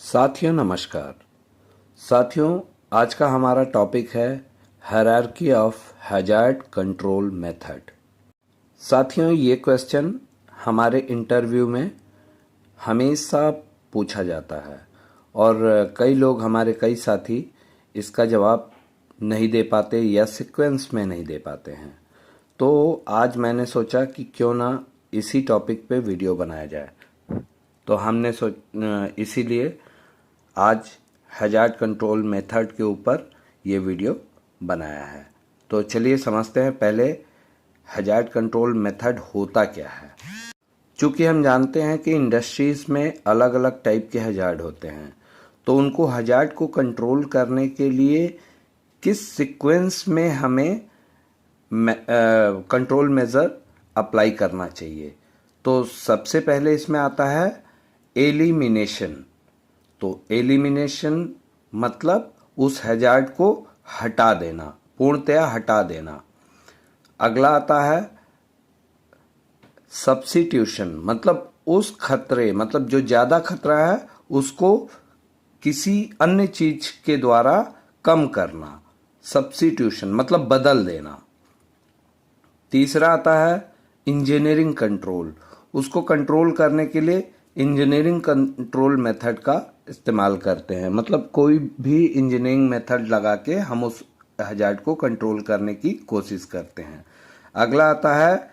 साथियों नमस्कार। साथियों, आज का हमारा टॉपिक है hierarchy of hazard control method. साथियों, ये क्वेश्चन हमारे इंटरव्यू में हमेशा पूछा जाता है और कई लोग, हमारे कई साथी इसका जवाब नहीं दे पाते या सीक्वेंस में नहीं दे पाते हैं। तो आज मैंने सोचा कि क्यों ना इसी टॉपिक पे वीडियो बनाया जाए। तो हमने इसीलिए आज हैजार्ड कंट्रोल मेथड के ऊपर ये वीडियो बनाया है। तो चलिए समझते हैं पहले हैजार्ड कंट्रोल मेथड होता क्या है। चूँकि हम जानते हैं कि इंडस्ट्रीज़ में अलग अलग टाइप के हैजार्ड होते हैं, तो उनको हैजार्ड को कंट्रोल करने के लिए किस सीक्वेंस में हमें कंट्रोल मेज़र अप्लाई करना चाहिए। तो सबसे पहले इसमें आता है एलिमिनेशन। तो एलिमिनेशन मतलब उस हैजार्ड को हटा देना, पूर्णतया हटा देना। अगला आता है सब्स्टिट्यूशन, मतलब उस खतरे, मतलब जो ज़्यादा खतरा है उसको किसी अन्य चीज के द्वारा कम करना। सब्स्टिट्यूशन मतलब बदल देना। तीसरा आता है इंजीनियरिंग कंट्रोल। उसको कंट्रोल करने के लिए इंजीनियरिंग कंट्रोल मेथड का इस्तेमाल करते हैं, मतलब कोई भी इंजीनियरिंग मेथड लगा के हम उस हैजार्ड को कंट्रोल करने की कोशिश करते हैं। अगला आता है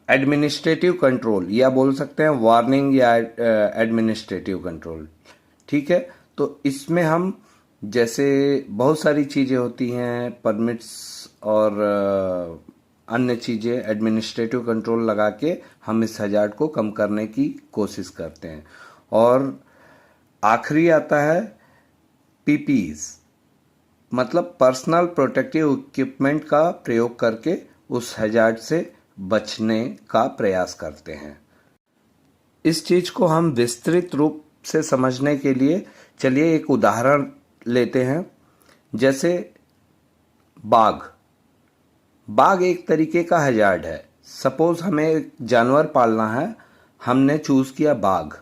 एडमिनिस्ट्रेटिव कंट्रोल, या बोल सकते हैं वार्निंग या एडमिनिस्ट्रेटिव कंट्रोल। ठीक है, तो इसमें हम जैसे बहुत सारी चीज़ें होती हैं, परमिट्स और अन्य चीज़ें, एडमिनिस्ट्रेटिव कंट्रोल लगा के हम इस हैजार्ड को कम करने की कोशिश करते हैं। और आखिरी आता है पीपीज, मतलब पर्सनल प्रोटेक्टिव इक्विपमेंट का प्रयोग करके उस हैजार्ड से बचने का प्रयास करते हैं। इस चीज़ को हम विस्तृत रूप से समझने के लिए चलिए एक उदाहरण लेते हैं। जैसे बाघ एक तरीके का हैजार्ड है। सपोज हमें एक जानवर पालना है, हमने चूज किया बाघ।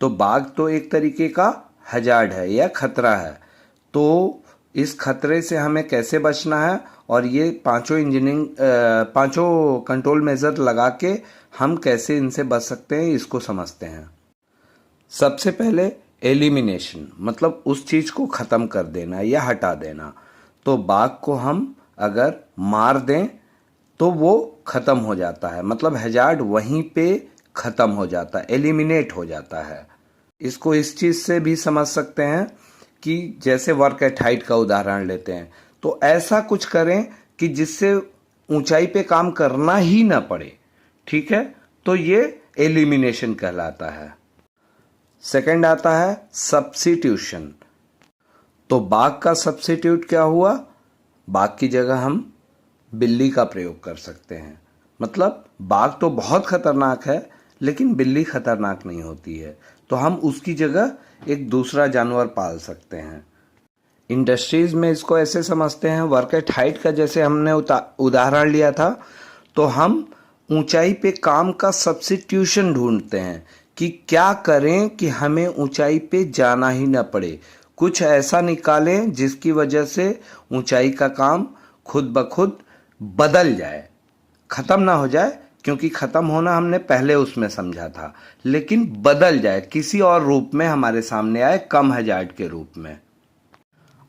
तो बाघ तो एक तरीके का हैजार्ड है या खतरा है। तो इस खतरे से हमें कैसे बचना है, और ये पांचों कंट्रोल मेजर लगा के हम कैसे इनसे बच सकते हैं, इसको समझते हैं। सबसे पहले एलिमिनेशन, मतलब उस चीज को खत्म कर देना या हटा देना। तो बाघ को हम अगर मार दें तो वो खत्म हो जाता है, मतलब हैजार्ड वहीं पे खत्म हो जाता है, एलिमिनेट हो जाता है। इसको इस चीज से भी समझ सकते हैं कि जैसे वर्क एट हाइट का उदाहरण लेते हैं, तो ऐसा कुछ करें कि जिससे ऊंचाई पे काम करना ही ना पड़े। ठीक है, तो ये एलिमिनेशन कहलाता है। सेकंड आता है सब्स्टिट्यूशन। तो बाघ का सब्स्टिट्यूट क्या हुआ, बाघ की जगह हम बिल्ली का प्रयोग कर सकते हैं। मतलब बाघ तो बहुत खतरनाक है, लेकिन बिल्ली खतरनाक नहीं होती है, तो हम उसकी जगह एक दूसरा जानवर पाल सकते हैं। इंडस्ट्रीज में इसको ऐसे समझते हैं, वर्क एट हाइट का जैसे हमने उदाहरण लिया था, तो हम ऊंचाई पे काम का सब्स्टिट्यूशन ढूंढते हैं कि क्या करें कि हमें ऊंचाई पे जाना ही ना पड़े। कुछ ऐसा निकालें जिसकी वजह से ऊंचाई का काम खुद ब खुद बदल जाए, खत्म ना हो जाए, क्योंकि खत्म होना हमने पहले उसमें समझा था, लेकिन बदल जाए, किसी और रूप में हमारे सामने आए, कम हैजार्ड के रूप में।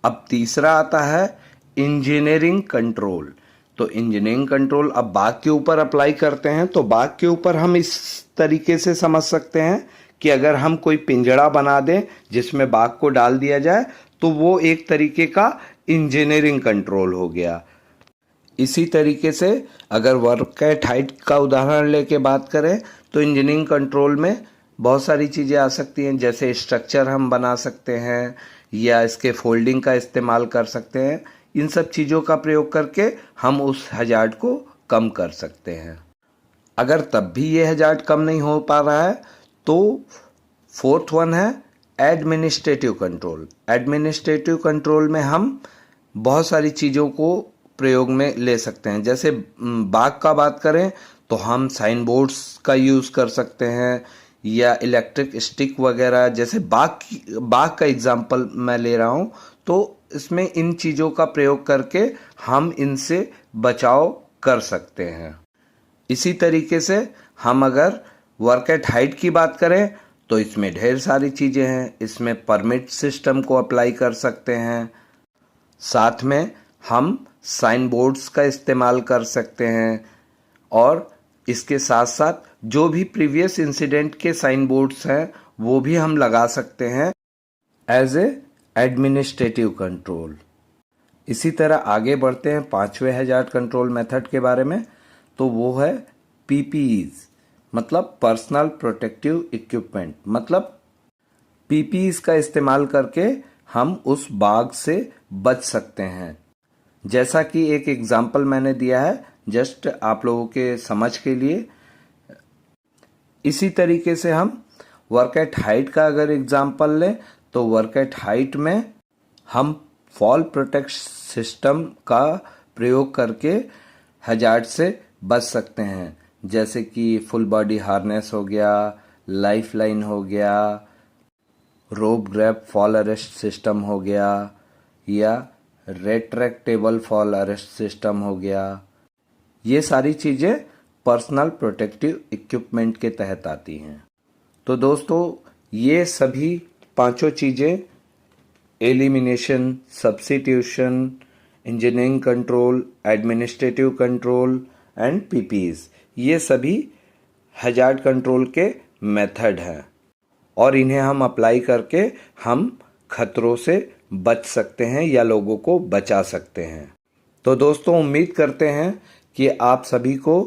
अब तीसरा आता है इंजीनियरिंग कंट्रोल। तो इंजीनियरिंग कंट्रोल अब बाघ के ऊपर अप्लाई करते हैं। तो बाघ के ऊपर हम इस तरीके से समझ सकते हैं कि अगर हम कोई पिंजड़ा बना दें जिसमें बाघ को डाल दिया जाए, तो वो एक तरीके का इंजीनियरिंग कंट्रोल हो गया। इसी तरीके से अगर वर्क एट हाइट का उदाहरण लेके बात करें, तो इंजीनियरिंग कंट्रोल में बहुत सारी चीज़ें आ सकती हैं, जैसे स्ट्रक्चर हम बना सकते हैं या इसके फोल्डिंग का इस्तेमाल कर सकते हैं। इन सब चीज़ों का प्रयोग करके हम उस हैजार्ड को कम कर सकते हैं। अगर तब भी ये हैजार्ड कम नहीं हो पा रहा है, तो फोर्थ वन है एडमिनिस्ट्रेटिव कंट्रोल। एडमिनिस्ट्रेटिव कंट्रोल में हम बहुत सारी चीज़ों को प्रयोग में ले सकते हैं। जैसे बाघ का बात करें तो हम साइन बोर्ड्स का यूज़ कर सकते हैं, या इलेक्ट्रिक स्टिक वगैरह, जैसे बाग का एग्जाम्पल मैं ले रहा हूँ, तो इसमें इन चीज़ों का प्रयोग करके हम इनसे बचाव कर सकते हैं। इसी तरीके से हम अगर वर्क एट हाइट की बात करें तो इसमें ढेर सारी चीज़ें हैं। इसमें परमिट सिस्टम को अप्लाई कर सकते हैं, साथ में हम साइन बोर्ड्स का इस्तेमाल कर सकते हैं, और इसके साथ साथ जो भी प्रीवियस इंसिडेंट के साइन बोर्ड्स हैं वो भी हम लगा सकते हैं एज ए एडमिनिस्ट्रेटिव कंट्रोल। इसी तरह आगे बढ़ते हैं 5वें हजार्ड कंट्रोल मेथड के बारे में, तो वो है पीपीईज, मतलब पर्सनल प्रोटेक्टिव इक्विपमेंट। मतलब पीपीईज का इस्तेमाल करके हम उस बाग से बच सकते हैं। जैसा कि एक एग्जाम्पल मैंने दिया है जस्ट आप लोगों के समझ के लिए। इसी तरीके से हम वर्क एट हाइट का अगर एग्जाम्पल लें तो वर्क एट हाइट में हम फॉल प्रोटेक्ट सिस्टम का प्रयोग करके हजार्ड से बच सकते हैं, जैसे कि फुल बॉडी हार्नेस हो गया, लाइफ लाइन हो गया, रोप ग्रैब फॉल अरेस्ट सिस्टम हो गया, या रेट्रैक्टेबल फॉल अरेस्ट सिस्टम हो गया। ये सारी चीज़ें पर्सनल प्रोटेक्टिव इक्विपमेंट के तहत आती हैं। तो दोस्तों ये सभी पांचों चीज़ें elimination, substitution, engineering control, administrative control and PPs, ये सभी हजार्ड कंट्रोल के मेथड हैं, और इन्हें हम अप्लाई करके हम खतरों से बच सकते हैं या लोगों को बचा सकते हैं। तो दोस्तों उम्मीद करते हैं कि आप सभी को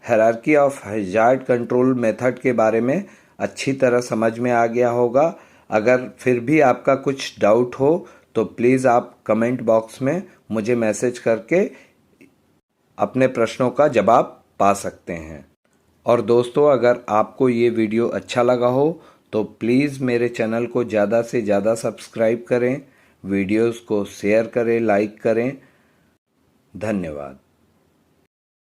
hierarchy of hazard control method के बारे में अच्छी तरह समझ में आ गया होगा। अगर फिर भी आपका कुछ डाउट हो तो प्लीज़ आप कमेंट बॉक्स में मुझे मैसेज करके अपने प्रश्नों का जवाब पा सकते हैं। और दोस्तों अगर आपको ये वीडियो अच्छा लगा हो तो प्लीज़ मेरे चैनल को ज़्यादा से ज़्यादा सब्सक्राइब करें, वीडियोस को शेयर करें, लाइक करें। धन्यवाद।